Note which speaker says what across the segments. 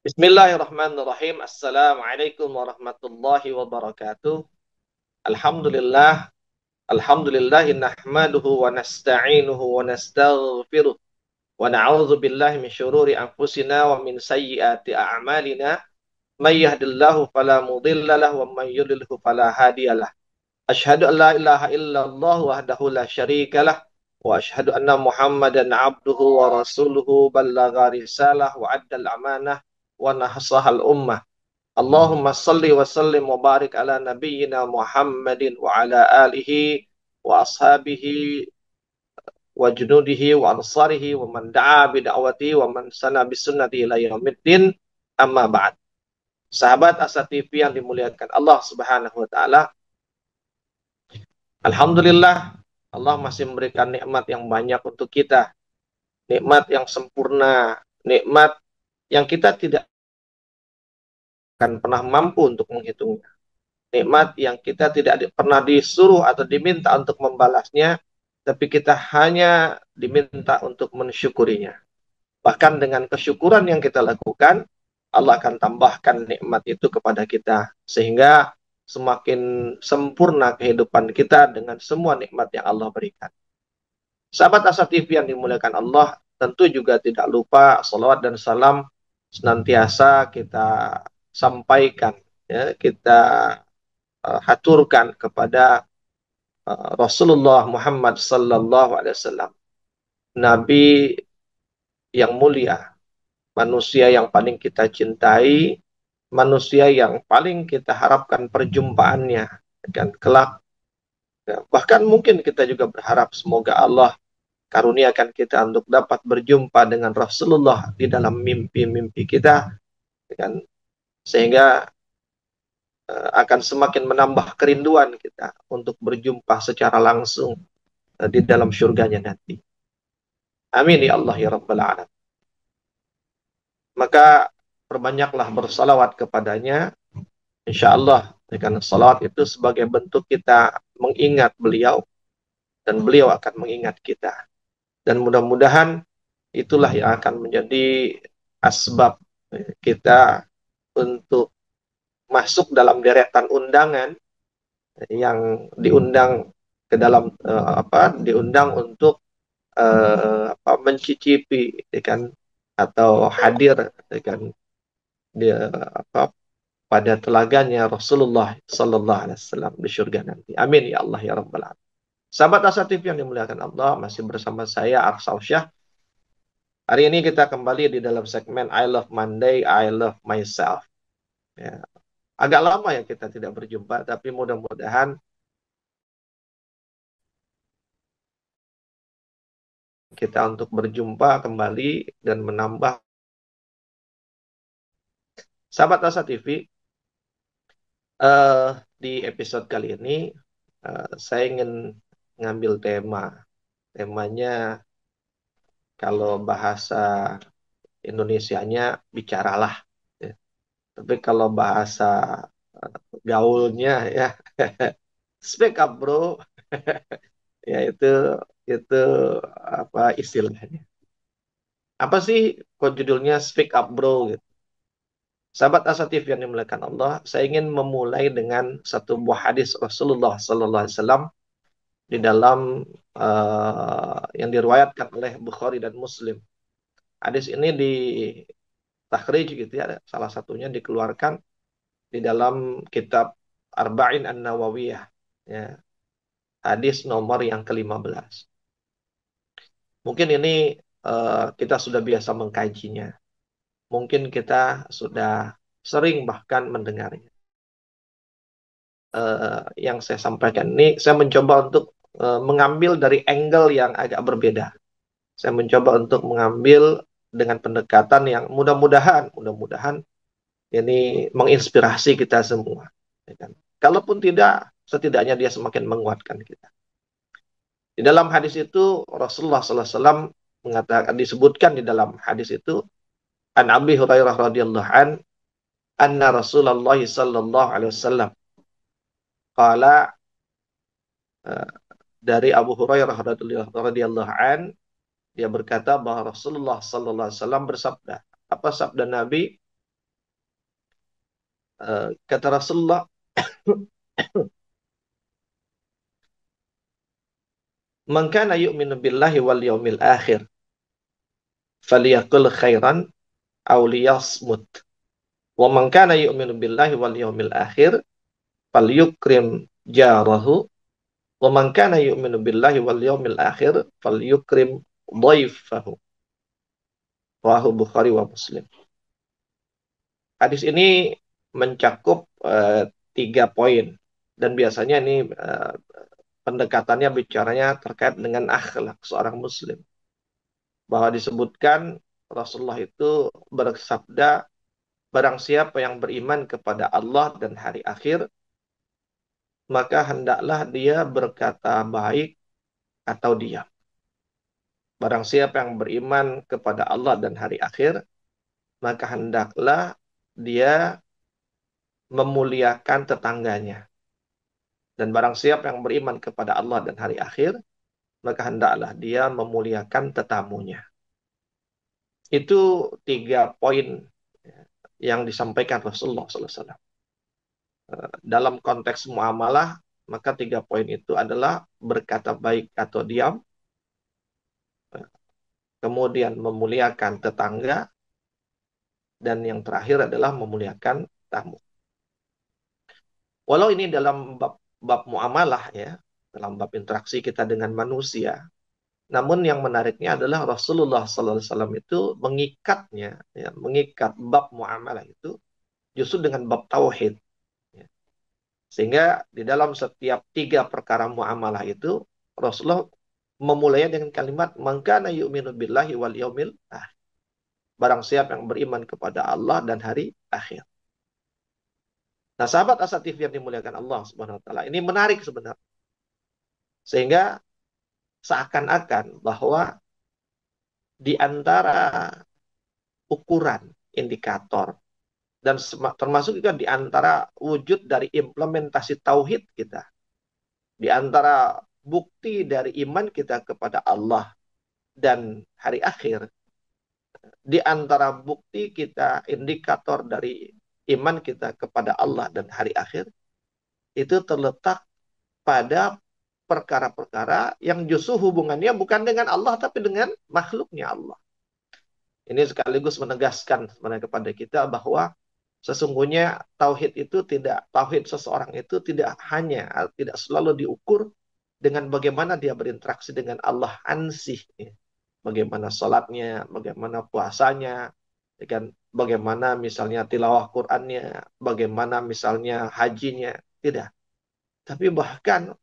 Speaker 1: Bismillahirrahmanirrahim. Assalamualaikum warahmatullahi wabarakatuh. Alhamdulillah. Alhamdulillah nahmaduhu wa nasta'inuhu wa nastaghfiruh wa na'udzu billahi min syururi anfusina wa min sayyiati a'malina. May yahdihillahu fala mudilla lahu wa may yudlilhu fala hadiyalah. Asyhadu an la ilaha illallah wahdahu la syarikalah wa asyhadu anna Muhammadan abduhu wa rasuluhu ballagha risalah wa addal amanah wa nahsahal ummah. Allahumma salli wa sallim wa barik ala nabiyyina Muhammadin wa ala alihi wa ashabihi wa junudihi wa ansarihi wa man da'a bida'wati wa man sana bisunnati ila yaumiddin, amma ba'd. Sahabat Asa TV yang dimuliakan Allah Subhanahu wa taala, alhamdulillah Allah masih memberikan nikmat yang banyak untuk kita, nikmat yang sempurna, nikmat yang kita tidak akan pernah mampu untuk menghitungnya. Nikmat yang kita tidak pernah disuruh atau diminta untuk membalasnya, tapi kita hanya diminta untuk mensyukurinya. Bahkan dengan kesyukuran yang kita lakukan, Allah akan tambahkan nikmat itu kepada kita, sehingga semakin sempurna kehidupan kita dengan semua nikmat yang Allah berikan. Sahabat Asa TV yang dimuliakan Allah, tentu juga tidak lupa salawat dan salam senantiasa kita sampaikan, ya, kita haturkan kepada Rasulullah Muhammad sallallahu alaihi wasallam, nabi yang mulia, manusia yang paling kita cintai, manusia yang paling kita harapkan perjumpaannya dan kelak. Ya, bahkan mungkin kita juga berharap semoga Allah karuniakan kita untuk dapat berjumpa dengan Rasulullah di dalam mimpi-mimpi kita, kan? Sehingga akan semakin menambah kerinduan kita untuk berjumpa secara langsung di dalam surganya nanti. Amin ya Allah ya Rabbal Alamin. Maka perbanyaklah bersalawat kepadanya. Insya Allah, dengan salawat itu sebagai bentuk kita mengingat beliau, dan beliau akan mengingat kita. Dan mudah-mudahan itulah yang akan menjadi asbab kita untuk masuk dalam deretan undangan yang diundang ke dalam diundang untuk mencicipi, ya kan, atau hadir, ya kan, dia pada telaganya Rasulullah sallallahu alaihi wasallam di surga nanti. Amin ya Allah ya rabbal alamin. Sahabat Asa TV yang dimuliakan Allah, masih bersama saya Arsal Syah. Hari ini kita kembali di dalam segmen I Love Monday, I Love Myself. Ya. Agak lama ya kita tidak berjumpa, tapi mudah-mudahan kita untuk berjumpa kembali dan menambah. Sahabat Asa TV, di episode kali ini saya ingin ngambil temanya kalau bahasa Indonesianya bicaralah, ya. Tapi kalau bahasa gaulnya ya speak up bro, ya itu apa istilahnya? Apa sih kok judulnya speak up bro gitu? Sahabat Asa TV yang dimuliakan Allah, saya ingin memulai dengan satu buah hadis Rasulullah Sallallahu Alaihi Wasallam di dalam yang diriwayatkan oleh Bukhari dan Muslim. Hadis ini di takhrij gitu ya, salah satunya dikeluarkan di dalam kitab Arba'in An-Nawawiyah, ya, hadis nomor yang ke-15. Mungkin ini kita sudah biasa mengkajinya. Mungkin kita sudah sering bahkan mendengarnya. Yang saya sampaikan ini, saya mencoba untuk mengambil dari angle yang agak berbeda. Saya mencoba untuk mengambil dengan pendekatan yang mudah-mudahan ini menginspirasi kita semua. Ya kan? Kalaupun tidak, setidaknya dia semakin menguatkan kita. Di dalam hadis itu Rasulullah SAW mengatakan, disebutkan di dalam hadis itu, an Abi Hurairah radhiyallahu an, anna Rasulullah sallallahu alaihi wasallam qala, dari Abu Hurairah radhiyallahu an, dia berkata bahwa Rasulullah sallallahu alaihi wasallam bersabda. Apa sabda Nabi? kata Rasulullah, "Man kana yu'minu billahi wal yawmil akhir, falyaqul khairan aw liyasmut. Wa man kana yu'minu billahi wal yawmil akhir, falyukrim jarahu. Wa man kana yu'minu billahi wal yawmil akhir, falyukrim dhaifahu." Rawahu Bukhari wa Muslim. Hadis ini mencakup 3 poin, dan biasanya ini pendekatannya bicaranya terkait dengan akhlak seorang muslim. Bahwa disebutkan Rasulullah itu bersabda, barang siapa yang beriman kepada Allah dan hari akhir, maka hendaklah dia berkata baik atau diam. Barang siapa yang beriman kepada Allah dan hari akhir, maka hendaklah dia memuliakan tetangganya. Dan barang siapa yang beriman kepada Allah dan hari akhir, maka hendaklah dia memuliakan tetamunya. Itu 3 poin yang disampaikan Rasulullah SAW. Dalam konteks muamalah, maka 3 poin itu adalah berkata baik atau diam, kemudian memuliakan tetangga, dan yang terakhir adalah memuliakan tamu. Walau ini dalam bab muamalah ya, dalam bab interaksi kita dengan manusia, namun yang menariknya adalah Rasulullah SAW itu mengikatnya, ya, mengikat bab muamalah itu justru dengan bab tauhid. Ya. Sehingga di dalam setiap 3 perkara muamalah itu, Rasulullah memulainya dengan kalimat, "Man kana yu'minu billahi wal yaumil akhir." Barang siapa yang beriman kepada Allah dan hari akhir. Nah, sahabat asatif yang dimuliakan Allah Subhanahu wa taala, ini menarik sebenarnya. Sehingga seakan-akan bahwa di antara ukuran indikator dan termasuk juga di antara wujud dari implementasi tauhid kita, di antara bukti dari iman kita kepada Allah dan hari akhir, di antara bukti kita, indikator dari iman kita kepada Allah dan hari akhir, itu terletak pada perkara-perkara yang justru hubungannya bukan dengan Allah, tapi dengan makhluknya Allah. Ini sekaligus menegaskan sebenarnya kepada kita bahwa sesungguhnya tauhid seseorang itu tidak selalu diukur dengan bagaimana dia berinteraksi dengan Allah ansih. Bagaimana sholatnya, bagaimana puasanya, bagaimana misalnya tilawah Qur'annya, bagaimana misalnya hajinya. Tidak. Tapi bahkan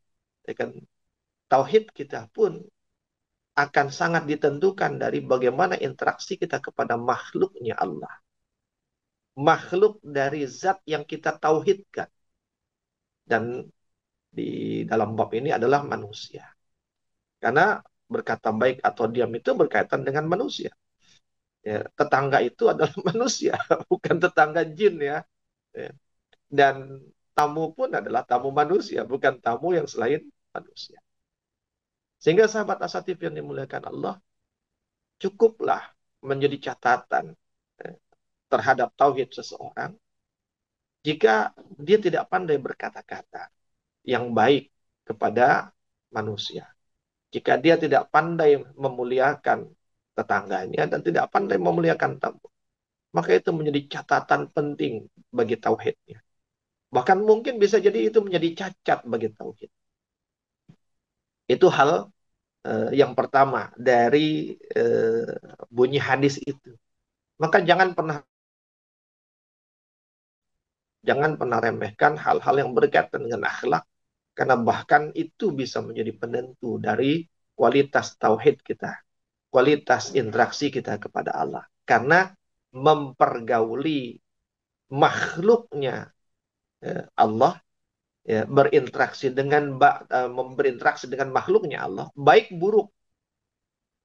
Speaker 1: tauhid kita pun akan sangat ditentukan dari bagaimana interaksi kita kepada makhluknya Allah. Makhluk dari zat yang kita tauhidkan. Dan di dalam bab ini adalah manusia. Karena berkata baik atau diam itu berkaitan dengan manusia. Ya, tetangga itu adalah manusia, bukan tetangga jin ya. Ya. Dan tamu pun adalah tamu manusia, bukan tamu yang selain manusia. Sehingga sahabat asatif yang dimuliakan Allah, cukuplah menjadi catatan terhadap tauhid seseorang jika dia tidak pandai berkata-kata yang baik kepada manusia. Jika dia tidak pandai memuliakan tetangganya dan tidak pandai memuliakan tamu, maka itu menjadi catatan penting bagi tauhidnya. Bahkan mungkin bisa jadi itu menjadi cacat bagi tauhid. Itu hal yang pertama dari bunyi hadis itu. Maka jangan pernah remehkan hal-hal yang berkaitan dengan akhlak, karena bahkan itu bisa menjadi penentu dari kualitas tauhid kita, kualitas interaksi kita kepada Allah. Karena mempergauli makhluknya Allah, ya, berinteraksi dengan makhluknya Allah, baik buruk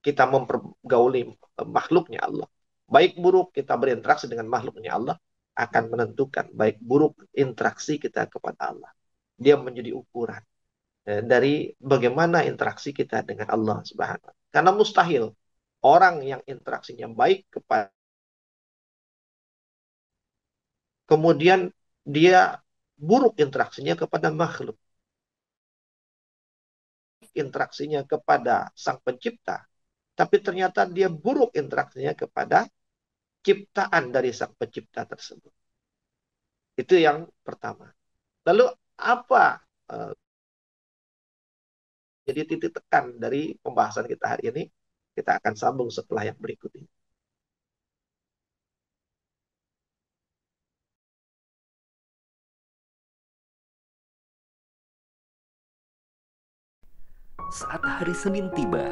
Speaker 1: kita mempergauli makhluknya Allah, baik buruk kita berinteraksi dengan makhluknya Allah, akan menentukan baik buruk interaksi kita kepada Allah. Dia menjadi ukuran dari bagaimana interaksi kita dengan Allah Subhanahu wa taala. Karena mustahil orang yang interaksinya baik kepada kemudian dia buruk interaksinya kepada makhluk, interaksinya kepada sang pencipta, tapi ternyata dia buruk interaksinya kepada ciptaan dari sang pencipta tersebut. Itu yang pertama. Lalu apa jadi titik tekan dari pembahasan kita hari ini? Kita akan sambung setelah yang berikut ini.
Speaker 2: Saat hari Senin tiba,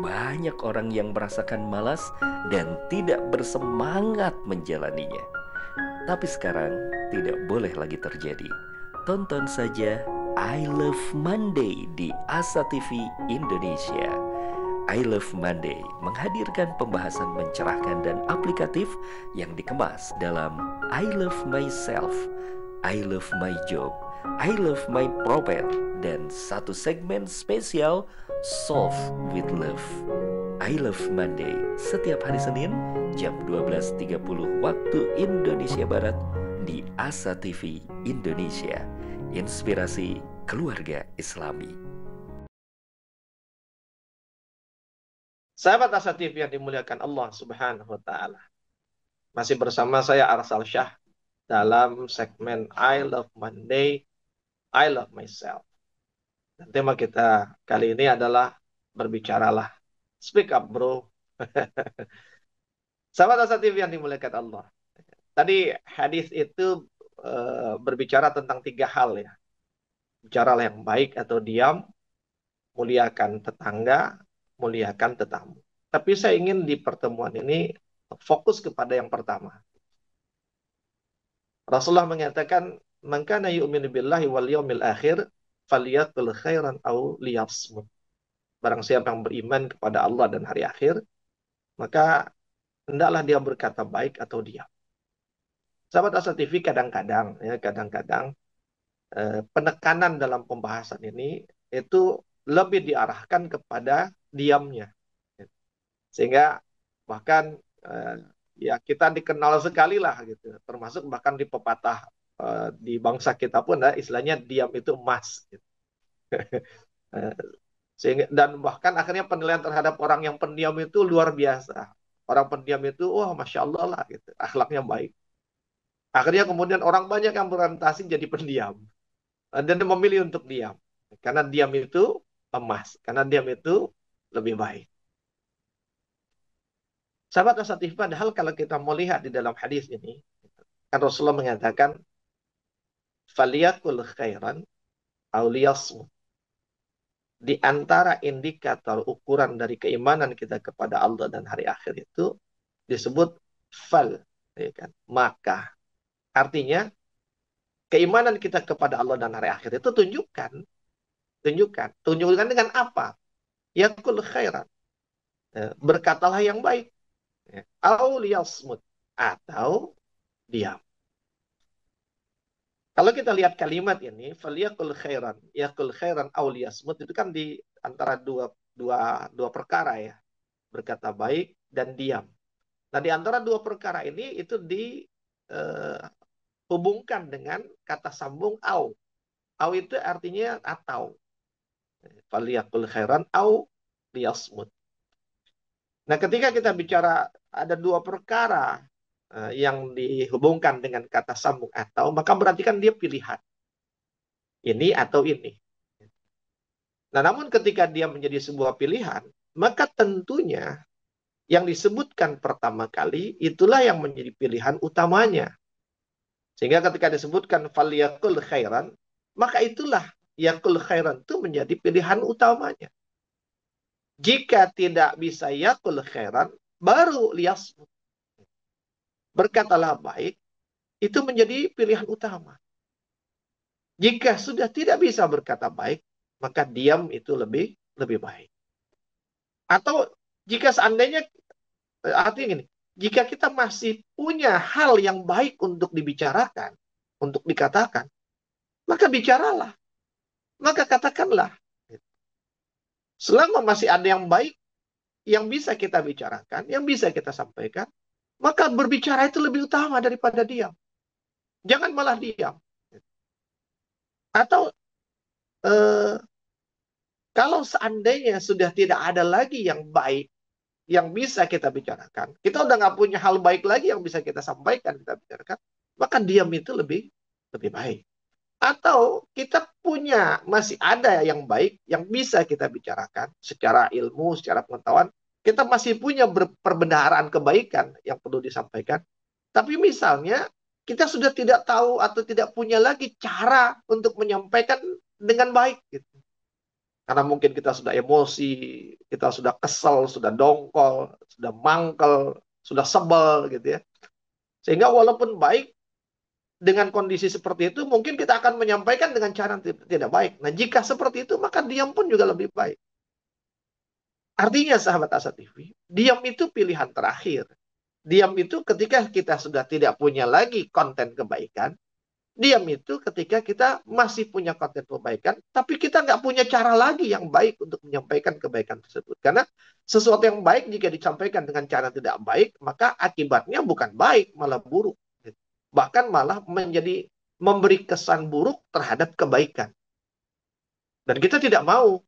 Speaker 2: banyak orang yang merasakan malas dan tidak bersemangat menjalaninya. Tapi sekarang tidak boleh lagi terjadi. Tonton saja I Love Monday di Asa TV Indonesia. I Love Monday menghadirkan pembahasan mencerahkan dan aplikatif yang dikemas dalam I Love Myself, I Love My Job, I Love My Prophet, dan satu segmen spesial Solve with Love. I Love Monday setiap hari Senin jam 12.30 waktu Indonesia Barat di Asa TV Indonesia. Inspirasi keluarga Islami.
Speaker 1: Sahabat Asa TV yang dimuliakan Allah Subhanahu wa taala. Masih bersama saya Arsal Syah dalam segmen I Love Monday, I Love Myself. Dan tema kita kali ini adalah berbicaralah. Speak up, bro. Sahabat Asa TV yang dimuliakan Allah. Tadi hadis itu berbicara tentang 3 hal ya. Bicaralah yang baik atau diam, muliakan tetangga, muliakan tetamu. Tapi saya ingin di pertemuan ini fokus kepada yang pertama. Rasulullah mengatakan, "Man kana yu'minu billahi wal yawmil akhir falyaqul khairan aw liyasmut." Barang siapa yang beriman kepada Allah dan hari akhir, maka hendaklah dia berkata baik atau diam. Sahabat Asa TV kadang-kadang penekanan dalam pembahasan ini itu lebih diarahkan kepada diamnya. Sehingga bahkan ya kita dikenal sekali lah gitu. Termasuk bahkan di pepatah di bangsa kita pun istilahnya diam itu emas. Gitu. Sehingga dan bahkan akhirnya penilaian terhadap orang yang pendiam itu luar biasa. Orang pendiam itu wah masya Allah lah gitu, akhlaknya baik. Akhirnya kemudian orang banyak yang berorientasi jadi pendiam dan memilih untuk diam karena diam itu emas, karena diam itu lebih baik. Sahabat Asatif, padahal kalau kita mau lihat di dalam hadis ini, kan Rasulullah mengatakan, "Faliyakul khairan auliyasmu." Di antara indikator ukuran dari keimanan kita kepada Allah dan hari akhir itu disebut fal, ya kan? Maka artinya keimanan kita kepada Allah dan hari akhir itu tunjukkan dengan apa? Yakul khairan, berkatalah yang baik, auliyasmut, atau diam. Kalau kita lihat kalimat ini, faliyakul khairan, yakul khairan auliyasmut, itu kan di antara dua perkara ya, berkata baik dan diam. Nah, di antara dua perkara ini itu dihubungkan dengan kata sambung au. Au itu artinya atau. Faliyakul khairan au liyasmut. Nah, ketika kita bicara ada dua perkara yang dihubungkan dengan kata sambung atau, maka berarti kan dia pilihan. Ini atau ini. Nah, namun ketika dia menjadi sebuah pilihan, maka tentunya yang disebutkan pertama kali itulah yang menjadi pilihan utamanya. Sehingga ketika disebutkan faliyakul khairan, maka itulah yakul khairan itu menjadi pilihan utamanya. Jika tidak bisa yakul khairan, baru liyasmut. Berkatalah baik, itu menjadi pilihan utama. Jika sudah tidak bisa berkata baik, maka diam itu lebih baik. Atau jika seandainya, artinya gini, jika kita masih punya hal yang baik untuk dibicarakan, untuk dikatakan, maka bicaralah, maka katakanlah. Selama masih ada yang baik, yang bisa kita bicarakan, yang bisa kita sampaikan, maka berbicara itu lebih utama daripada diam. Jangan malah diam. Atau eh, kalau seandainya sudah tidak ada lagi yang baik yang bisa kita bicarakan, kita udah nggak punya hal baik lagi yang bisa kita sampaikan, kita bicarakan, maka diam itu lebih lebih baik. Atau kita punya masih ada yang baik yang bisa kita bicarakan secara ilmu, secara pengetahuan, kita masih punya perbendaharaan kebaikan yang perlu disampaikan. Tapi misalnya kita sudah tidak tahu atau tidak punya lagi cara untuk menyampaikan dengan baik gitu. Karena mungkin kita sudah emosi, kita sudah kesel, sudah dongkol, sudah mangkel, sudah sebel gitu ya. Sehingga walaupun baik dengan kondisi seperti itu, mungkin kita akan menyampaikan dengan cara yang tidak baik. Nah, jika seperti itu, maka diam pun juga lebih baik. Artinya, sahabat Asa TV, diam itu pilihan terakhir. Diam itu ketika kita sudah tidak punya lagi konten kebaikan. Diam itu ketika kita masih punya konten kebaikan, tapi kita nggak punya cara lagi yang baik untuk menyampaikan kebaikan tersebut. Karena sesuatu yang baik jika disampaikan dengan cara tidak baik, maka akibatnya bukan baik, malah buruk. Bahkan malah menjadi memberi kesan buruk terhadap kebaikan. Dan kita tidak mau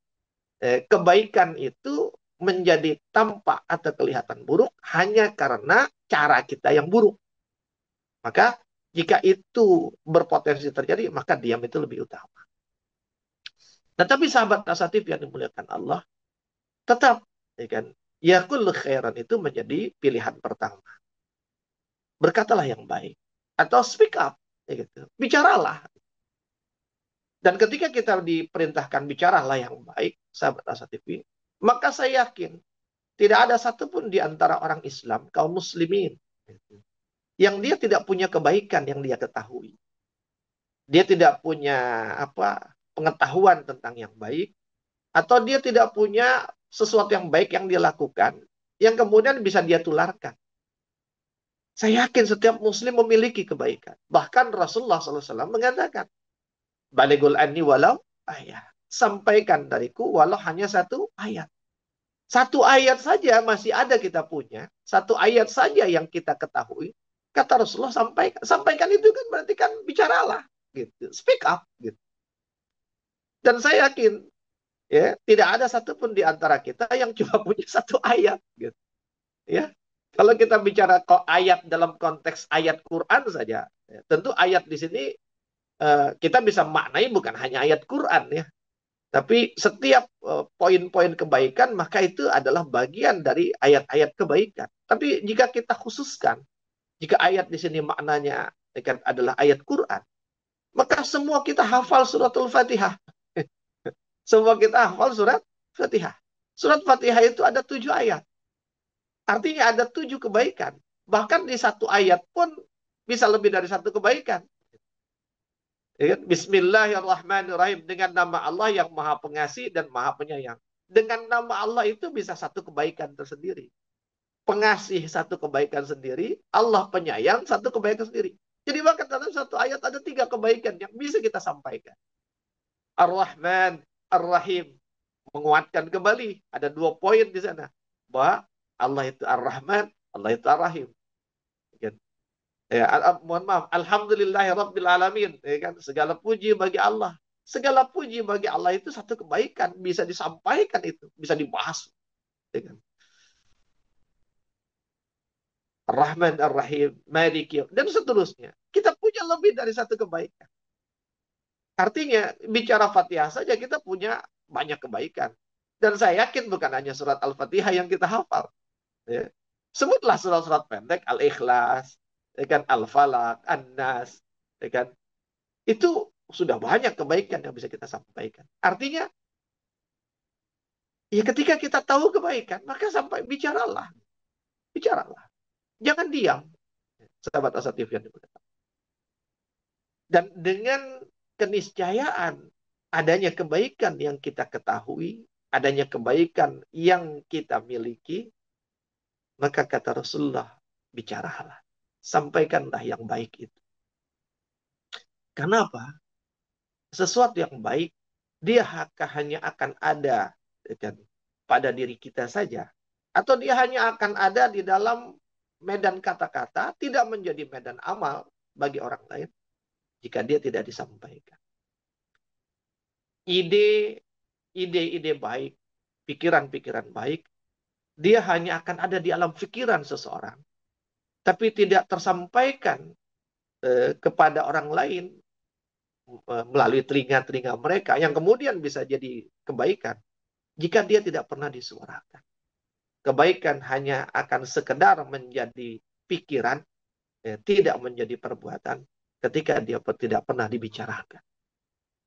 Speaker 1: kebaikan itu menjadi tampak atau kelihatan buruk hanya karena cara kita yang buruk. Maka jika itu berpotensi terjadi, maka diam itu lebih utama. Nah, tapi sahabat asatif yang dimuliakan Allah, tetap, ya kan, yakul khairan itu menjadi pilihan pertama. Berkatalah yang baik. Atau speak up, ya gitu. Bicaralah. Dan ketika kita diperintahkan bicaralah yang baik, sahabat asatif, maka saya yakin tidak ada satupun di antara orang Islam, kaum muslimin, yang dia tidak punya kebaikan yang dia ketahui. Dia tidak punya pengetahuan tentang yang baik, atau dia tidak punya sesuatu yang baik yang dia lakukan, yang kemudian bisa dia tularkan. Saya yakin setiap muslim memiliki kebaikan. Bahkan Rasulullah SAW mengatakan, Baligul anni walau ayat. Sampaikan dariku walau hanya satu ayat. Satu ayat saja masih ada kita punya. Satu ayat saja yang kita ketahui. Kata Rasulullah, sampaikan. Sampaikan itu kan berarti kan bicaralah. Gitu. Speak up. Gitu. Dan saya yakin ya tidak ada satupun di antara kita yang cuma punya satu ayat. Gitu. Ya. Kalau kita bicara ayat dalam konteks ayat Quran saja, ya, tentu ayat di sini kita bisa maknai bukan hanya ayat Quran ya, tapi setiap poin-poin kebaikan maka itu adalah bagian dari ayat-ayat kebaikan. Tapi jika kita khususkan, jika ayat di sini maknanya adalah ayat Quran, maka semua kita hafal suratul Fatihah. Semua kita hafal surat Fatihah. Surat Fatihah itu ada 7 ayat. Artinya ada 7 kebaikan. Bahkan di satu ayat pun bisa lebih dari satu kebaikan. Bismillahirrahmanirrahim. Dengan nama Allah yang maha pengasih dan maha penyayang. Dengan nama Allah itu bisa satu kebaikan tersendiri. Pengasih satu kebaikan sendiri. Allah penyayang satu kebaikan sendiri. Jadi bahkan dalam satu ayat ada 3 kebaikan yang bisa kita sampaikan. Ar-Rahman, Ar-Rahim. Menguatkan kembali. Ada 2 poin di sana. Bahwa Allah itu Ar-Rahman, Allah itu Ar-Rahim. Ya, mohon maaf. Alhamdulillahirabbil alamin. Ya kan? Segala puji bagi Allah. Segala puji bagi Allah itu satu kebaikan. Bisa disampaikan itu. Bisa dibahas. Ya kan? Ar-Rahman, Ar-Rahim, Maliki. Dan seterusnya. Kita punya lebih dari satu kebaikan. Artinya, bicara Fatihah saja kita punya banyak kebaikan. Dan saya yakin bukan hanya surat Al-Fatihah yang kita hafal. Ya. Sebutlah surat-surat pendek. Al-Ikhlas. Ya kan? Al-Falaq, An-Nas. Ya kan? Itu sudah banyak kebaikan yang bisa kita sampaikan. Artinya, ya ketika kita tahu kebaikan, maka sampai bicaralah. Bicaralah. Jangan diam. Sahabat asatif yang dimuliakan. Dan dengan keniscayaan adanya kebaikan yang kita ketahui, adanya kebaikan yang kita miliki, maka kata Rasulullah, bicaralah. Sampaikanlah yang baik itu. Kenapa? Sesuatu yang baik, dia hanya akan ada kan, pada diri kita saja. Atau dia hanya akan ada di dalam medan kata-kata, tidak menjadi medan amal bagi orang lain. jika dia tidak disampaikan. Ide-ide baik, pikiran-pikiran baik, dia hanya akan ada di alam pikiran seseorang, tapi tidak tersampaikan kepada orang lain melalui telinga-telinga mereka, yang kemudian bisa jadi kebaikan jika dia tidak pernah disuarakan. Kebaikan hanya akan sekedar menjadi pikiran, tidak menjadi perbuatan ketika dia tidak pernah dibicarakan.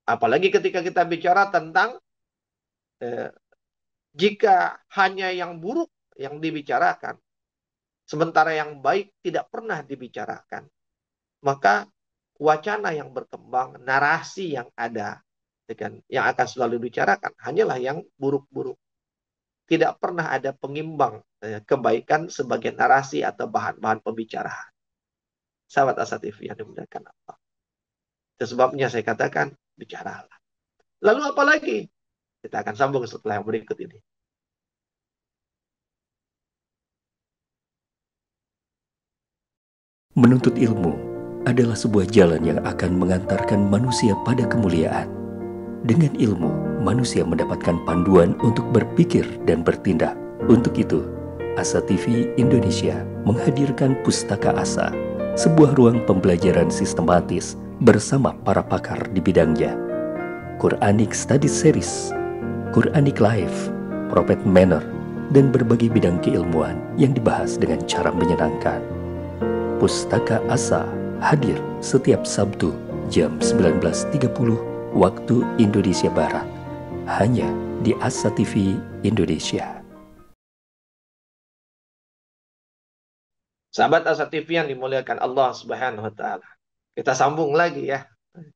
Speaker 1: Apalagi ketika kita bicara tentang jika hanya yang buruk yang dibicarakan, sementara yang baik tidak pernah dibicarakan, maka wacana yang berkembang, narasi yang ada, yang akan selalu dibicarakan, hanyalah yang buruk-buruk. Tidak pernah ada pengimbang kebaikan sebagai narasi atau bahan-bahan pembicaraan. Sahabat Asa TV yang dimuliakan Allah. Itu sebabnya saya katakan, bicaralah. Lalu apa lagi? Kita akan sambung setelah yang berikut ini.
Speaker 2: Menuntut ilmu adalah sebuah jalan yang akan mengantarkan manusia pada kemuliaan. Dengan ilmu, manusia mendapatkan panduan untuk berpikir dan bertindak. Untuk itu, Asa TV Indonesia menghadirkan Pustaka Asa, sebuah ruang pembelajaran sistematis bersama para pakar di bidangnya. Quranic Study Series, Quranic Life, Prophet Manner, dan berbagai bidang keilmuan yang dibahas dengan cara menyenangkan. Pustaka Asa hadir setiap Sabtu jam 19.30 waktu Indonesia Barat, hanya di Asa TV Indonesia.
Speaker 1: Sahabat Asa TV yang dimuliakan Allah Subhanahu wa taala. Kita sambung lagi ya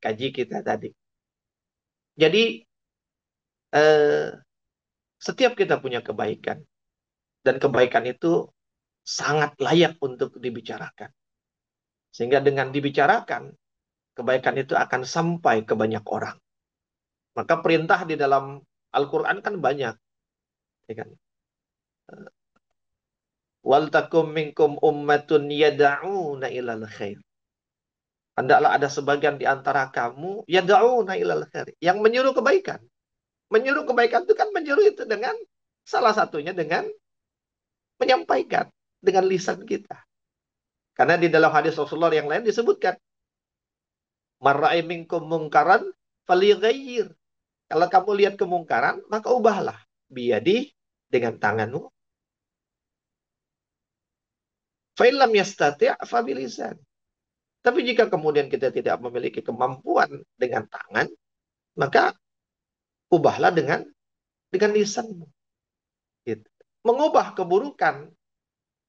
Speaker 1: kaji kita tadi. Jadi setiap kita punya kebaikan, dan kebaikan itu sangat layak untuk dibicarakan. Sehingga dengan dibicarakan, kebaikan itu akan sampai ke banyak orang. Maka perintah di dalam Al-Quran kan banyak. Ya kan? Wal takum minkum ummatun yada'una ilal khair. Hendaklah ada sebagian di antara kamu yada'una ilal khair, yang menyuruh kebaikan. Menyuruh kebaikan itu kan menyuruh itu dengan salah satunya dengan menyampaikan dengan lisan kita. Karena di dalam hadis Rasulullah yang lain disebutkan, marra'i minkum mungkaran falighayyir. Kalau kamu lihat kemungkaran, maka ubahlah. Biyadi, dengan tanganmu. Fa'ilam yastati' fabilisan. Tapi jika kemudian kita tidak memiliki kemampuan dengan tangan, maka ubahlah dengan lisanmu. Gitu. Mengubah keburukan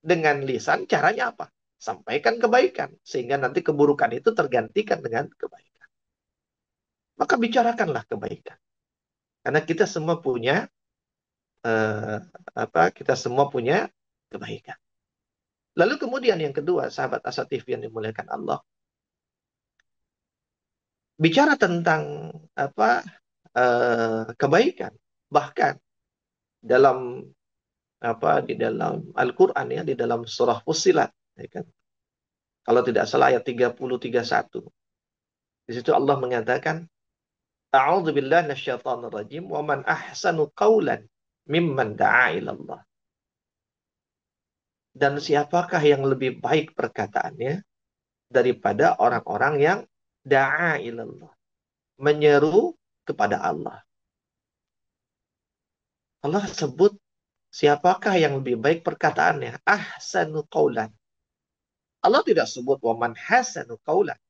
Speaker 1: dengan lisan, caranya apa? Sampaikan kebaikan. Sehingga nanti keburukan itu tergantikan dengan kebaikan. Maka bicarakanlah kebaikan. Karena kita semua punya kebaikan. Lalu kemudian yang kedua, sahabat Asa TV yang dimuliakan Allah, bicara tentang kebaikan, bahkan dalam di dalam Al-Qur'an ya, di dalam surah Fussilat, ya kan? Kalau tidak salah ayat 30-31. Di situ Allah mengatakan, A'udzu billahi minasyaitonir rajim, wa man ahsanu qawlan mimman da'a ila Allah. Dan siapakah yang lebih baik perkataannya daripada orang-orang yang da'a ilallah, menyeru kepada Allah. Allah sebut siapakah yang lebih baik perkataannya, ahsanu qaulan. Allah tidak sebut waman hasanu qaulan.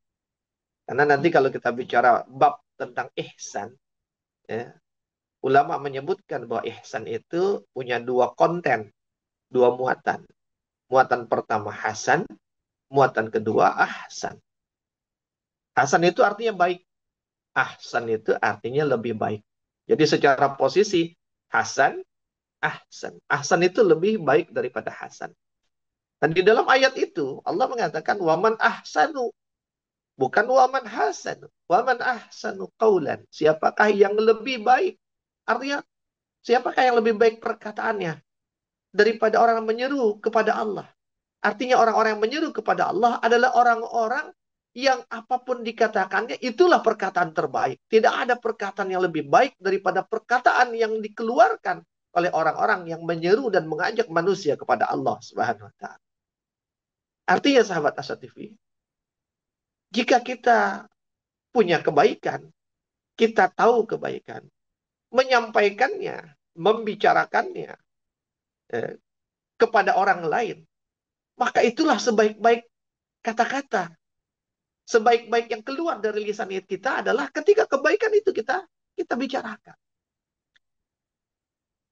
Speaker 1: Karena nanti kalau kita bicara bab tentang ihsan, ya, ulama menyebutkan bahwa ihsan itu punya dua konten, dua muatan. Muatan pertama hasan, muatan kedua ahsan. Hasan itu artinya baik. Ahsan itu artinya lebih baik. Jadi secara posisi hasan, ahsan. Ahsan itu lebih baik daripada hasan. Dan di dalam ayat itu Allah mengatakan waman ahsanu, bukan waman hasanu. Waman ahsanu qaulan. Siapakah yang lebih baik? Artinya siapakah yang lebih baik perkataannya daripada orang yang menyeru kepada Allah? Artinya orang-orang yang menyeru kepada Allah adalah orang-orang yang apapun dikatakannya itulah perkataan terbaik. Tidak ada perkataan yang lebih baik daripada perkataan yang dikeluarkan oleh orang-orang yang menyeru dan mengajak manusia kepada Allah Subhanahu wa taala. Artinya sahabat Asa TV, jika kita punya kebaikan, kita tahu kebaikan, menyampaikannya, membicarakannya eh, kepada orang lain, maka itulah sebaik-baik kata-kata. Sebaik-baik yang keluar dari lisan kita adalah ketika kebaikan itu kita bicarakan.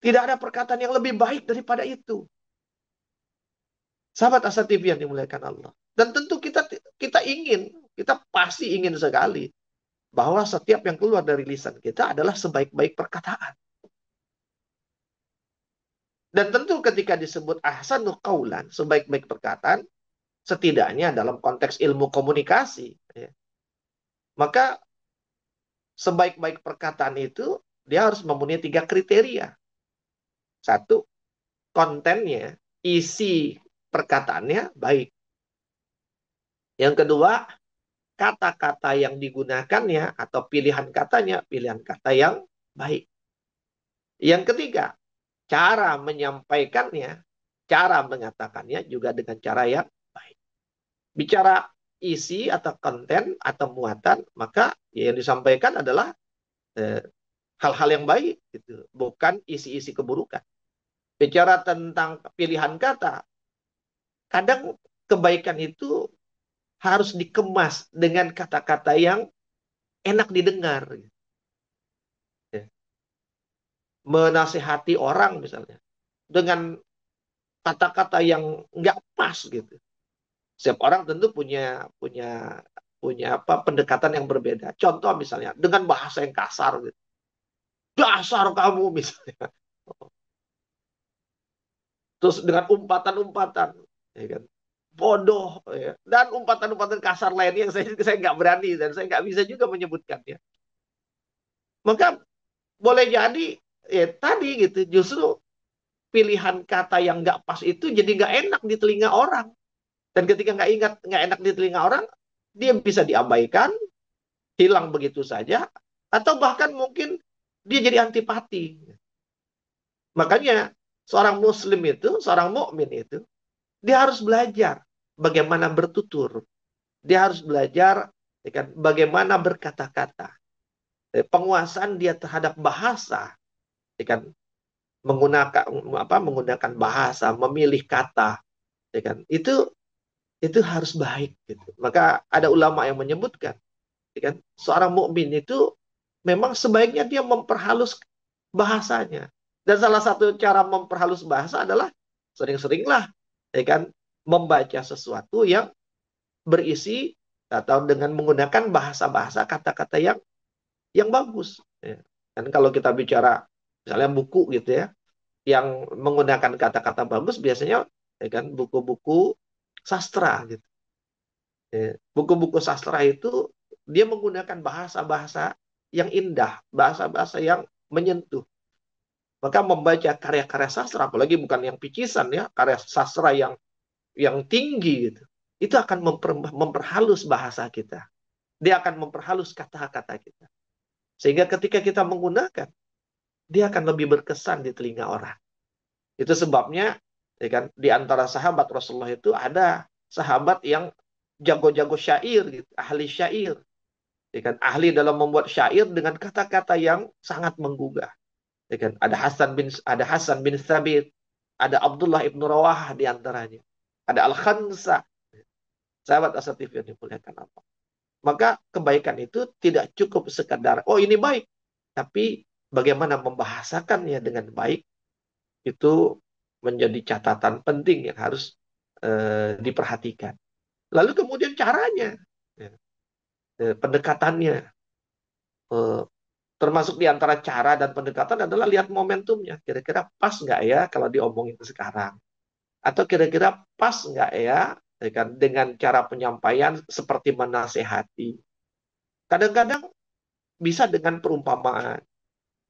Speaker 1: Tidak ada perkataan yang lebih baik daripada itu. Sahabat Asa TV yang dimuliakan Allah. Dan tentu kita pasti ingin sekali bahwa setiap yang keluar dari lisan kita adalah sebaik-baik perkataan. Dan tentu ketika disebut ahsanul qaulan, sebaik-baik perkataan, setidaknya dalam konteks ilmu komunikasi, ya, maka sebaik-baik perkataan itu dia harus memenuhi 3 kriteria. Satu, kontennya, isi perkataannya baik. Yang kedua, kata-kata yang digunakannya atau pilihan katanya, pilihan kata yang baik. Yang ketiga, cara menyampaikannya, cara mengatakannya juga dengan cara yang baik. Bicara isi atau konten atau muatan, maka yang disampaikan adalah hal-hal yang baik, gitu, bukan isi-isi keburukan. Bicara tentang pilihan kata, kadang kebaikan itu harus dikemas dengan kata-kata yang enak didengar. Ya. Menasihati orang misalnya, dengan kata-kata yang nggak pas gitu. Setiap orang tentu punya punya punya apa pendekatan yang berbeda. Contoh misalnya dengan bahasa yang kasar gitu. Dasar kamu misalnya. Terus dengan umpatan-umpatan, ya kan? Bodoh, ya. Dan umpatan-umpatan kasar lainnya yang saya nggak berani dan saya nggak bisa juga menyebutkannya. Maka boleh jadi ya tadi gitu, justru pilihan kata yang nggak pas itu jadi nggak enak di telinga orang. Dan ketika nggak enak di telinga orang, dia bisa diabaikan, hilang begitu saja, atau bahkan mungkin dia jadi antipati. Makanya seorang muslim itu, seorang mukmin itu, dia harus belajar bagaimana bertutur. Dia harus belajar ya kan, bagaimana berkata-kata. Penguasaan dia terhadap bahasa, ya kan, menggunakan bahasa, memilih kata, ya kan, itu harus baik. Gitu. Maka ada ulama yang menyebutkan, ya kan, seorang mukmin itu memang sebaiknya dia memperhalus bahasanya. Dan salah satu cara memperhalus bahasa adalah sering-seringlah, ya kan, membaca sesuatu yang berisi atau dengan menggunakan bahasa-bahasa kata-kata yang bagus. Ya. Dan kalau kita bicara misalnya buku gitu ya, yang menggunakan kata-kata bagus biasanya ya kan buku-buku sastra gitu. Ya. Buku-buku sastra itu dia menggunakan bahasa-bahasa yang indah, bahasa-bahasa yang menyentuh. Maka membaca karya-karya sastra, apalagi bukan yang picisan ya, karya sastra yang tinggi gitu, itu akan memperhalus bahasa kita. Dia akan memperhalus kata-kata kita. Sehingga ketika kita menggunakan, dia akan lebih berkesan di telinga orang. Itu sebabnya, ya kan, di antara sahabat Rasulullah itu ada sahabat yang jago-jago syair, gitu, ahli syair, ya kan, ahli dalam membuat syair dengan kata-kata yang sangat menggugah. Ya kan, ada Hasan bin Thabit, ada Abdullah ibnu Rawahah di antaranya, ada Al-Khansa, sahabat Asatif yang dimuliakan Allah. Maka kebaikan itu tidak cukup sekadar, oh ini baik. Tapi bagaimana membahasakannya dengan baik, itu menjadi catatan penting yang harus diperhatikan. Lalu kemudian caranya, ya, pendekatannya. Eh, Termasuk di antara cara dan pendekatan adalah lihat momentumnya. Kira-kira pas nggak ya kalau diomongin sekarang? Atau kira-kira pas nggak ya kan, dengan cara penyampaian seperti menasehati. Kadang-kadang bisa dengan perumpamaan,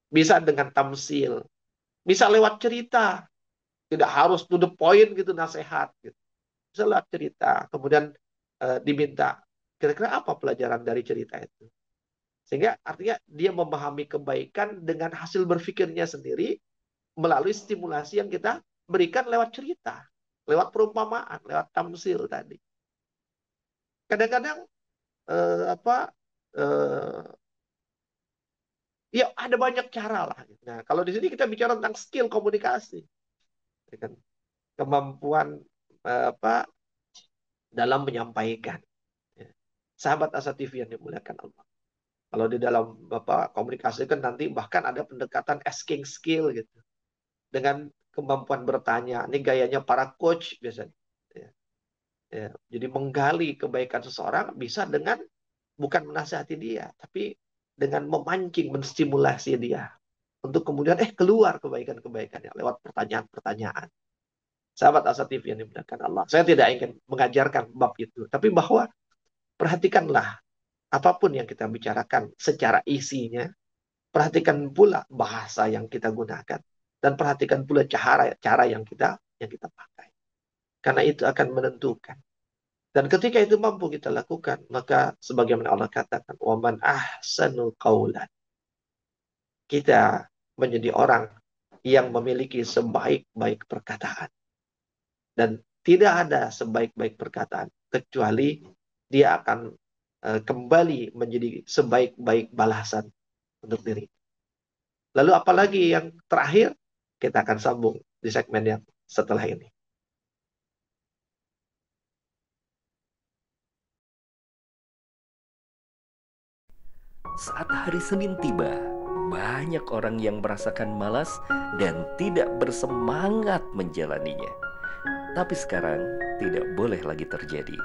Speaker 1: bisa dengan tamsil, bisa lewat cerita. Tidak harus to the point gitu nasihat. Gitu. Bisa lewat cerita. Kemudian diminta, Kira-kira apa pelajaran dari cerita itu? Sehingga artinya dia memahami kebaikan dengan hasil berpikirnya sendiri melalui stimulasi yang kita berikan lewat cerita, lewat perumpamaan, lewat tamsil tadi. Kadang-kadang apa ya ada banyak cara lah. Nah, kalau di sini kita bicara tentang skill komunikasi, ya kan? Kemampuan apa dalam menyampaikan. Ya. Sahabat Asa TV yang dimuliakan Allah. Kalau di dalam komunikasi kan nanti bahkan ada pendekatan asking skill gitu. Dengan kemampuan bertanya. Ini gayanya para coach biasanya. Ya. Ya. Jadi menggali kebaikan seseorang bisa dengan bukan menasihati dia, tapi dengan memancing, menstimulasi dia. Untuk kemudian keluar kebaikan-kebaikannya lewat pertanyaan-pertanyaan. Sahabat Asa TV yang dimuliakan Allah. Saya tidak ingin mengajarkan bab itu. Tapi bahwa perhatikanlah apapun yang kita bicarakan secara isinya. Perhatikan pula bahasa yang kita gunakan. Dan perhatikan pula cara yang kita pakai. Karena itu akan menentukan. Dan ketika itu mampu kita lakukan, maka sebagaimana Allah katakan, "Waman ahsanu qawlan." Kita menjadi orang yang memiliki sebaik-baik perkataan. Dan tidak ada sebaik-baik perkataan kecuali dia akan kembali menjadi sebaik-baik balasan untuk diri. Lalu apalagi yang terakhir, kita akan sambung di segmen yang setelah ini.
Speaker 2: Saat hari Senin tiba, banyak orang yang merasakan malas dan tidak bersemangat menjalaninya. Tapi sekarang tidak boleh lagi terjadi.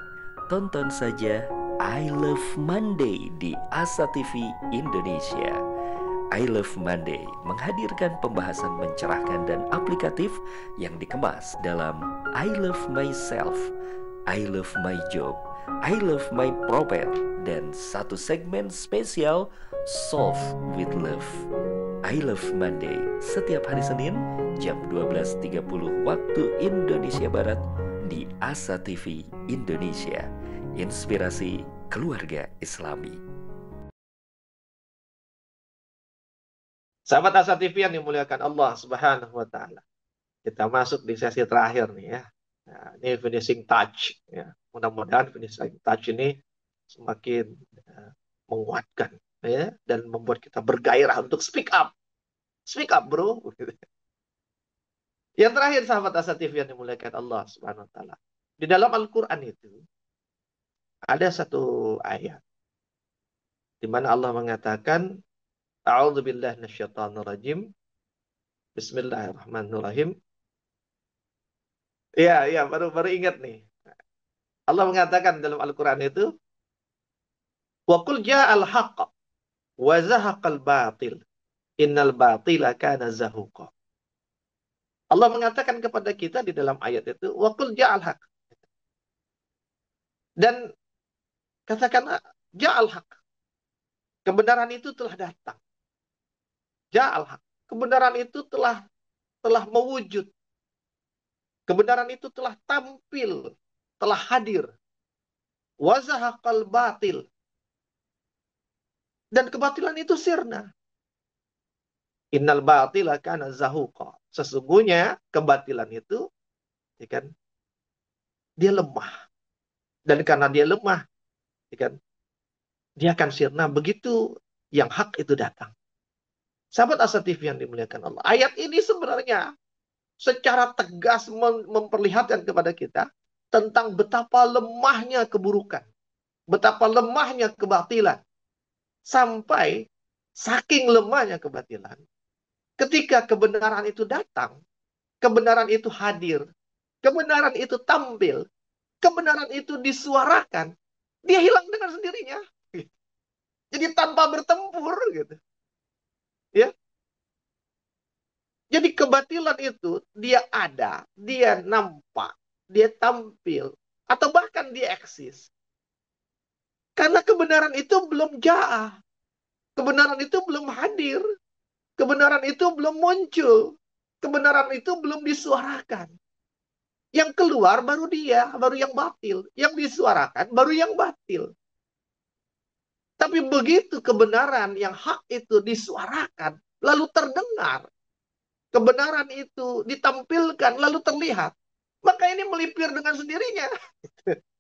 Speaker 2: Tonton saja I Love Monday di Asa TV Indonesia. I Love Monday menghadirkan pembahasan mencerahkan dan aplikatif yang dikemas dalam I Love Myself, I Love My Job, I Love My Prophet, dan satu segmen spesial Solve with Love. I Love Monday setiap hari Senin jam 12.30 waktu Indonesia Barat di Asa TV Indonesia. Inspirasi keluarga Islami.
Speaker 1: Sahabat Asa TV yang dimuliakan Allah Subhanahu wa taala. Kita masuk di sesi terakhir nih ya. Nah, ini finishing touch ya. Mudah-mudahan finishing touch ini semakin menguatkan ya dan membuat kita bergairah untuk speak up. Speak up, bro. Yang terakhir sahabat Asa TV yang dimuliakan Allah Subhanahu wa taala. Di dalam Al-Qur'an itu ada satu ayat di mana Allah mengatakan A'udzubillahi minasyaitonirrajim. Bismillahirrahmanirrahim. Iya, baru ingat nih. Allah mengatakan dalam Al-Qur'an itu wa qul ja'al haqq wa zahaqal batil. Innal batila kana zahuqa. Allah mengatakan kepada kita di dalam ayat itu wa qul ja'al haqq. Dan katakanlah ja'al haqq. Kebenaran itu telah datang. Ja'al haqq. Kebenaran itu telah mewujud. Kebenaran itu telah tampil, telah hadir. Wa zahaqal batil. Dan kebatilan itu sirna. Innal batila kana zahuqa. Sesungguhnya kebatilan itu ya kan, dia lemah. Dan karena dia lemah, ya kan, dia akan sirna begitu yang hak itu datang. Sahabat Asa TV yang dimuliakan Allah. Ayat ini sebenarnya secara tegas memperlihatkan kepada kita tentang betapa lemahnya keburukan. Betapa lemahnya kebatilan. Sampai saking lemahnya kebatilan. Ketika kebenaran itu datang, kebenaran itu hadir, kebenaran itu tampil, kebenaran itu disuarakan, dia hilang dengan sendirinya. Jadi tanpa bertempur gitu. Ya. Jadi kebatilan itu dia ada, dia nampak, dia tampil, atau bahkan dia eksis. Karena kebenaran itu belum ja'ah. Kebenaran itu belum hadir. Kebenaran itu belum muncul. Kebenaran itu belum disuarakan. Yang keluar baru dia, baru yang batil. Yang disuarakan baru yang batil. Tapi begitu kebenaran yang hak itu disuarakan, lalu terdengar, kebenaran itu ditampilkan, lalu terlihat, maka ini melipir dengan sendirinya,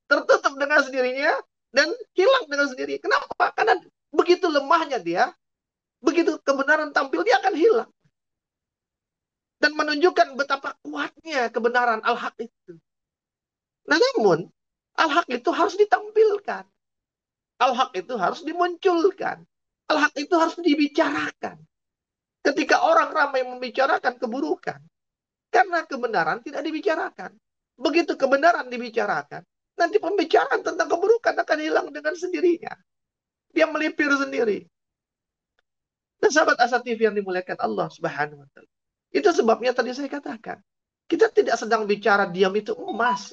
Speaker 1: tertutup dengan sendirinya, dan hilang dengan sendirinya. Kenapa? Karena begitu lemahnya dia, begitu kebenaran tampil, dia akan hilang. Dan menunjukkan betapa kuatnya kebenaran al-haq itu. Nah, namun, al-haq itu harus ditampilkan. Al-haq itu harus dimunculkan. Al-haq itu harus dibicarakan. Ketika orang ramai membicarakan keburukan, karena kebenaran tidak dibicarakan. Begitu kebenaran dibicarakan, nanti pembicaraan tentang keburukan akan hilang dengan sendirinya. Dia melipir sendiri. Dan sahabat Asa TV yang dimuliakan Allah Subhanahu wa taala. Itu sebabnya tadi saya katakan, kita tidak sedang bicara diam itu emas.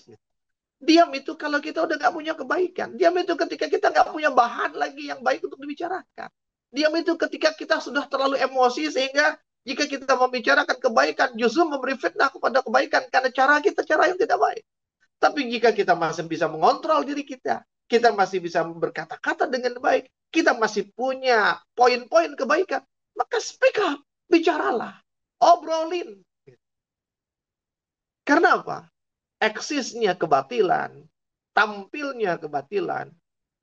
Speaker 1: Diam itu kalau kita udah nggak punya kebaikan. Diam itu ketika kita nggak punya bahan lagi yang baik untuk dibicarakan. Diam itu ketika kita sudah terlalu emosi sehingga jika kita membicarakan kebaikan justru memberi fitnah kepada kebaikan karena cara kita cara yang tidak baik. Tapi jika kita masih bisa mengontrol diri kita masih bisa berkata-kata dengan baik, kita masih punya poin-poin kebaikan, maka speak up, bicaralah, obrolin. Karena apa? Eksisnya kebatilan, tampilnya kebatilan,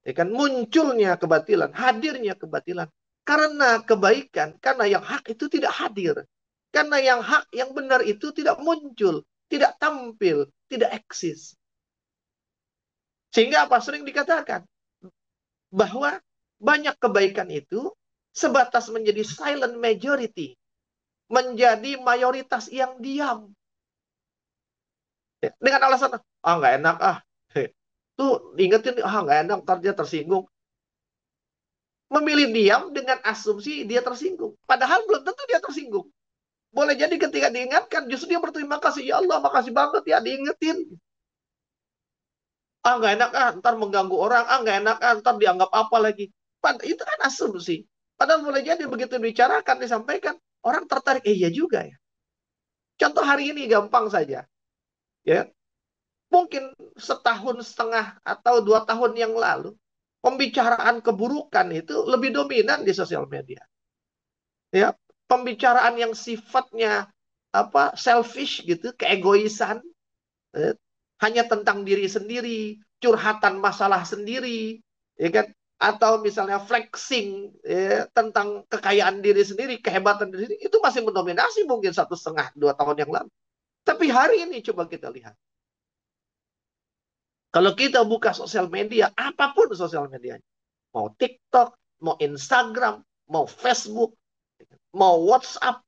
Speaker 1: ya kan, munculnya kebatilan, hadirnya kebatilan. Karena kebaikan, karena yang hak itu tidak hadir. Karena yang hak, yang benar itu tidak muncul, tidak tampil, tidak eksis. Sehingga apa? Sering dikatakan bahwa banyak kebaikan itu sebatas menjadi silent majority, menjadi mayoritas yang diam. Dengan alasan, nggak enak tuh ingetin, nggak enak, ntar dia tersinggung. Memilih diam dengan asumsi dia tersinggung. Padahal belum tentu dia tersinggung. Boleh jadi ketika diingatkan, justru dia berterima kasih. Ya Allah, makasih banget ya diingetin. Nggak enak ntar mengganggu orang. Nggak enak ntar dianggap apa lagi. Itu kan asumsi. Padahal boleh jadi begitu dibicarakan, disampaikan, orang tertarik. Iya juga ya. Contoh hari ini gampang saja. Ya, mungkin setahun setengah atau 2 tahun yang lalu, pembicaraan keburukan itu lebih dominan di sosial media. Ya, pembicaraan yang sifatnya selfish gitu, keegoisan, eh, hanya tentang diri sendiri, curhatan masalah sendiri, ya kan? Atau misalnya flexing tentang kekayaan diri sendiri, kehebatan diri sendiri, itu masih mendominasi mungkin 1,5-2 tahun yang lalu. Tapi hari ini coba kita lihat. Kalau kita buka sosial media, apapun sosial medianya, mau TikTok, mau Instagram, mau Facebook, mau WhatsApp,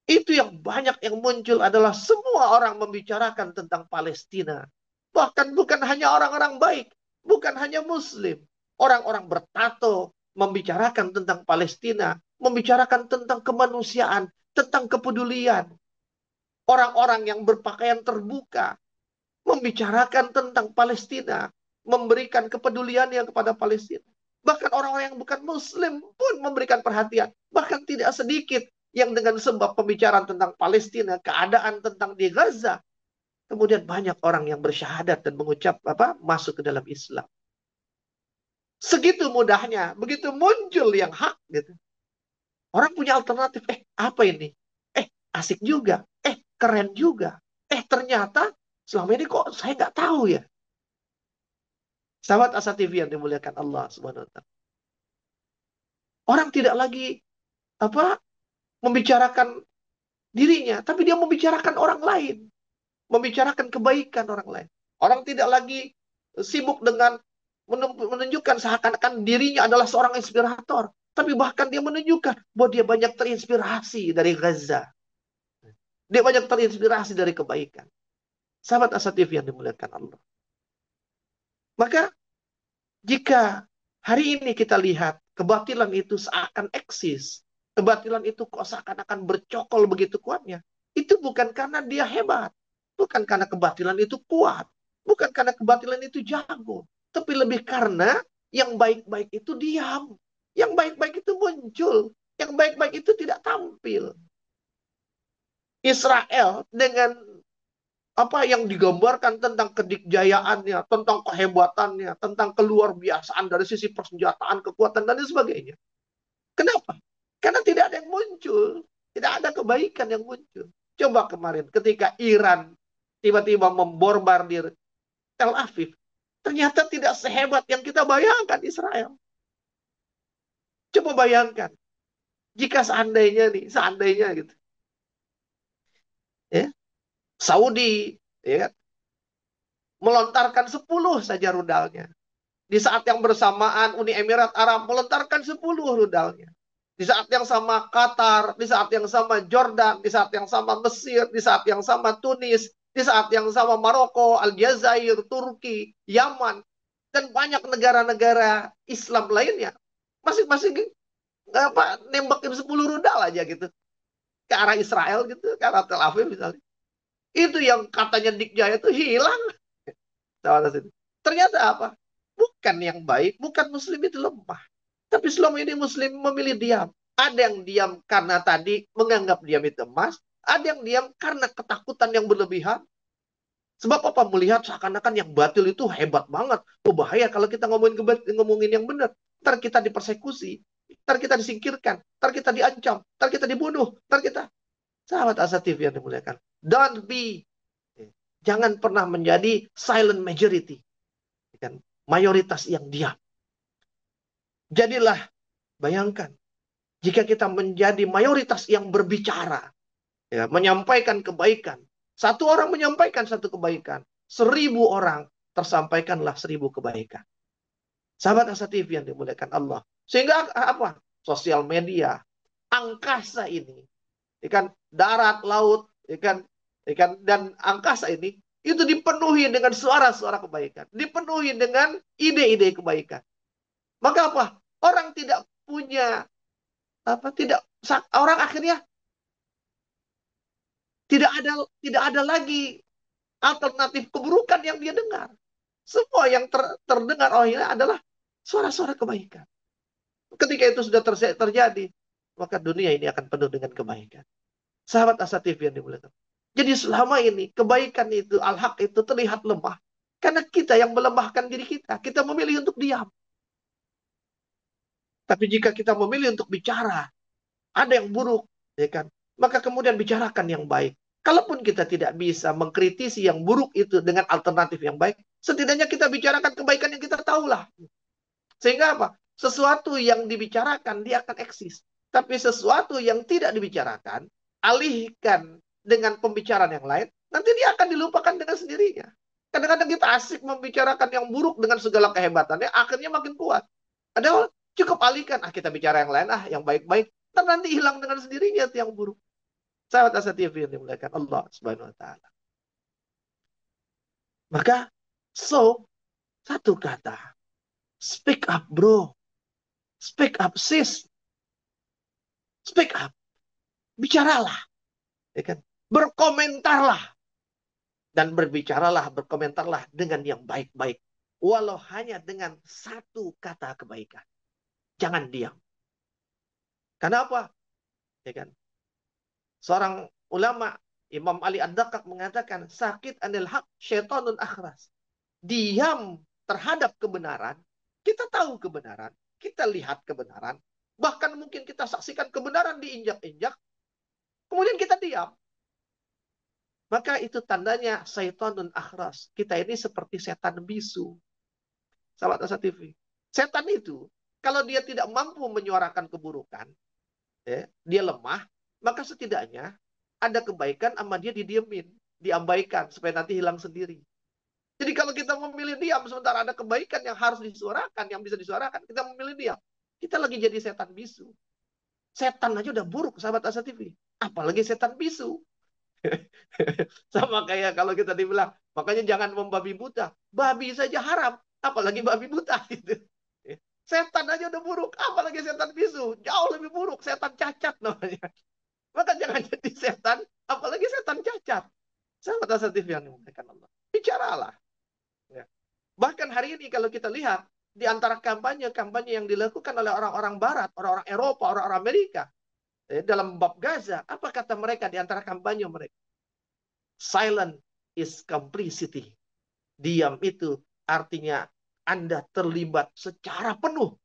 Speaker 1: itu yang banyak yang muncul adalah semua orang membicarakan tentang Palestina. Bahkan bukan hanya orang-orang baik, bukan hanya Muslim. Orang-orang bertato membicarakan tentang Palestina, membicarakan tentang kemanusiaan, tentang kepedulian. Orang-orang yang berpakaian terbuka, membicarakan tentang Palestina, memberikan kepeduliannya kepada Palestina. Bahkan orang-orang yang bukan Muslim pun memberikan perhatian. Bahkan tidak sedikit yang dengan sebab pembicaraan tentang Palestina, keadaan tentang di Gaza, kemudian banyak orang yang bersyahadat dan mengucap masuk ke dalam Islam. Segitu mudahnya, begitu muncul yang hak gitu. Orang punya alternatif, apa ini? Asik juga, keren juga. Ternyata selama ini kok saya nggak tahu ya. Sahabat Asa TV yang dimuliakan Allah Subhanahu wa taala. Orang tidak lagi membicarakan dirinya, tapi dia membicarakan orang lain, membicarakan kebaikan orang lain. Orang tidak lagi sibuk dengan menunjukkan seakan-akan dirinya adalah seorang inspirator, tapi bahkan dia menunjukkan bahwa dia banyak terinspirasi dari Gaza. Dia banyak terinspirasi dari kebaikan. Sahabat Asa TV yang dimuliakan Allah. Maka jika hari ini kita lihat kebatilan itu seakan eksis, kebatilan itu kok seakan-akan bercokol begitu kuatnya, itu bukan karena dia hebat, bukan karena kebatilan itu kuat, bukan karena kebatilan itu jago, tapi lebih karena yang baik-baik itu diam, yang baik-baik itu muncul, yang baik-baik itu tidak tampil. Israel dengan Apa yang digambarkan tentang kedikjayaannya, tentang kehebatannya, tentang keluar biasaan dari sisi persenjataan, kekuatan, dan lain sebagainya. Kenapa? Karena tidak ada yang muncul. Tidak ada kebaikan yang muncul. Coba kemarin ketika Iran tiba-tiba membombardir Tel Aviv. Ternyata tidak sehebat yang kita bayangkan Israel. Coba bayangkan. Jika seandainya nih, seandainya gitu. Ya, Saudi ya, kan, melontarkan 10 saja rudalnya. Di saat yang bersamaan Uni Emirat Arab melontarkan 10 rudalnya. Di saat yang sama Qatar, di saat yang sama Jordan, di saat yang sama Mesir, di saat yang sama Tunis, di saat yang sama Maroko, Aljazair, Turki, Yaman, dan banyak negara-negara Islam lainnya. Masing-masing apa nembakin 10 rudal aja gitu. Ke arah Israel gitu, ke arah Tel Aviv misalnya. Itu yang katanya Dick Jaya itu hilang. Ternyata apa? Bukan yang baik, bukan Muslim itu lemah. Tapi selama ini Muslim memilih diam. Ada yang diam karena tadi menganggap diam itu emas. Ada yang diam karena ketakutan yang berlebihan. Sebab apa? Melihat seakan-akan yang batil itu hebat banget. Oh bahaya kalau kita ngomongin yang benar. Ntar kita dipersekusi. Ntar kita disingkirkan. Ntar kita diancam. Ntar kita dibunuh. Ntar kita... Sahabat Asatif yang dimuliakan. Don't be. Jangan pernah menjadi silent majority. Mayoritas yang diam. Jadilah, bayangkan, jika kita menjadi mayoritas yang berbicara, ya, menyampaikan kebaikan. Satu orang menyampaikan satu kebaikan. 1000 orang tersampaikanlah 1000 kebaikan. Sahabat Asatif yang dimuliakan Allah. Sehingga apa? Sosial media, angkasa ini, ikan darat, laut, ikan dan angkasa ini itu dipenuhi dengan suara-suara kebaikan, dipenuhi dengan ide-ide kebaikan. Maka apa? Orang tidak punya apa? Tidak orang akhirnya tidak ada lagi alternatif keburukan yang dia dengar. Semua yang terdengar olehnya adalah suara-suara kebaikan. Ketika itu sudah terjadi, maka dunia ini akan penuh dengan kebaikan. Sahabat Asatif yang dimuliakan. Jadi selama ini kebaikan itu, al-haq itu terlihat lemah. Karena kita yang melemahkan diri kita. Kita memilih untuk diam. Tapi jika kita memilih untuk bicara, ada yang buruk, ya kan? Maka kemudian bicarakan yang baik. Kalaupun kita tidak bisa mengkritisi yang buruk itu dengan alternatif yang baik, setidaknya kita bicarakan kebaikan yang kita tahulah. Sehingga apa? Sesuatu yang dibicarakan dia akan eksis. Tapi sesuatu yang tidak dibicarakan, alihkan dengan pembicaraan yang lain, nanti dia akan dilupakan dengan sendirinya. Kadang-kadang kita asik membicarakan yang buruk dengan segala kehebatannya, akhirnya makin kuat. Ada cukup alihkan, kita bicara yang lain, yang baik-baik. Nanti hilang dengan sendirinya yang buruk. Sahabat Asatif yang dimuliakan Allah Subhanahu wa taala. Maka satu kata, speak up bro. Speak up sis. Speak up. Bicaralah. Ya kan? Berkomentarlah. Dan berkomentarlah dengan yang baik-baik. Walau hanya dengan satu kata kebaikan. Jangan diam. Kenapa? Ya kan? Seorang ulama, Imam Ali Ad-Dakak mengatakan, sakit anil haq syaitanun akhras. Diam terhadap kebenaran, kita tahu kebenaran, kita lihat kebenaran, bahkan mungkin kita saksikan kebenaran diinjak-injak, kemudian kita diam. Maka itu tandanya syaitanun akhras. Kita ini seperti setan bisu. Sahabat Asa TV. Setan itu, kalau dia tidak mampu menyuarakan keburukan, ya, dia lemah, maka setidaknya ada kebaikan sama dia didiemin, diabaikan, supaya nanti hilang sendiri. Jadi kalau kita memilih diam, sementara ada kebaikan yang harus disuarakan, yang bisa disuarakan, kita memilih diam. Kita lagi jadi setan bisu. Setan aja udah buruk, sahabat Asa TV. Apalagi setan bisu. Sama kayak kalau kita dibilang, makanya jangan membabi buta. Babi saja haram, apalagi babi buta. Gitu. Setan aja udah buruk, apalagi setan bisu. Jauh lebih buruk, setan cacat namanya. Maka jangan jadi setan, apalagi setan cacat. Sahabat asatif yang dimuliakan Allah. Bicaralah. Ya. Bahkan hari ini kalau kita lihat, di antara kampanye-kampanye yang dilakukan oleh orang-orang Barat, orang-orang Eropa, orang-orang Amerika, dalam bab Gaza, apa kata mereka di antara kampanye mereka? Silent is complicity. Diam itu artinya Anda terlibat secara penuh.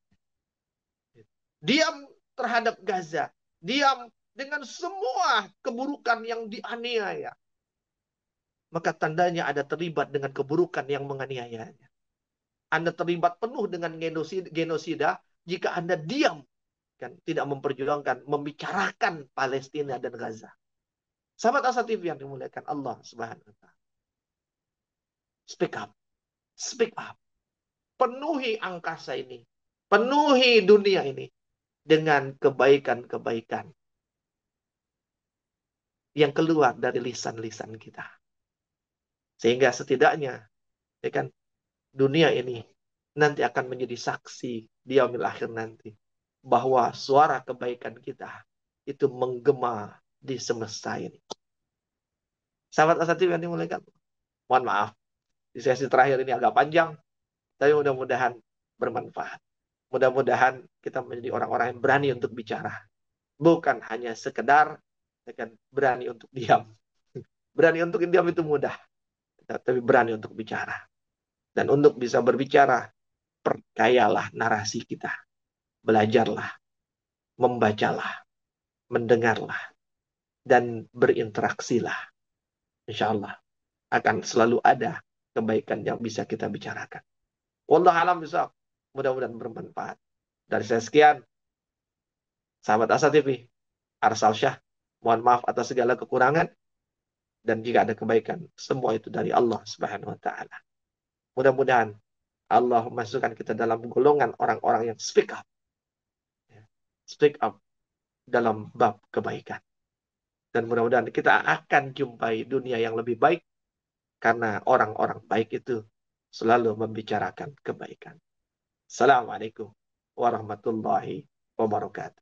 Speaker 1: Diam terhadap Gaza. Diam dengan semua keburukan yang dianiaya. Maka tandanya Anda terlibat dengan keburukan yang menganiayanya. Anda terlibat penuh dengan genosida jika Anda diam, kan, tidak memperjuangkan, membicarakan Palestina dan Gaza. Sahabat Asa TV yang dimuliakan Allah Subhanahu wa taala. Speak up. Speak up. Penuhi angkasa ini. Penuhi dunia ini dengan kebaikan-kebaikan yang keluar dari lisan-lisan kita. Sehingga setidaknya, ya kan, dunia ini nanti akan menjadi saksi di yaumil akhir nanti bahwa suara kebaikan kita itu menggema di semesta ini. Sahabat Asatid yang dimuliakan, mohon maaf, di sesi terakhir ini agak panjang, tapi mudah-mudahan bermanfaat. Mudah-mudahan kita menjadi orang-orang yang berani untuk bicara. Bukan hanya sekedar berani untuk diam. Berani untuk diam itu mudah, tapi berani untuk bicara. Dan untuk bisa berbicara, perkayalah narasi kita. Belajarlah, membacalah, mendengarlah, dan berinteraksilah. Insya Allah akan selalu ada kebaikan yang bisa kita bicarakan. Wallahu a'lam bishawab. Mudah-mudahan bermanfaat. Dari saya sekian, sahabat Asa TV, Arsal Syah, mohon maaf atas segala kekurangan, dan jika ada kebaikan, semua itu dari Allah Subhanahu wa taala. Mudah-mudahan Allah memasukkan kita dalam golongan orang-orang yang speak up. Speak up dalam bab kebaikan. Dan mudah-mudahan kita akan jumpai dunia yang lebih baik karena orang-orang baik itu selalu membicarakan kebaikan. Assalamualaikum warahmatullahi wabarakatuh.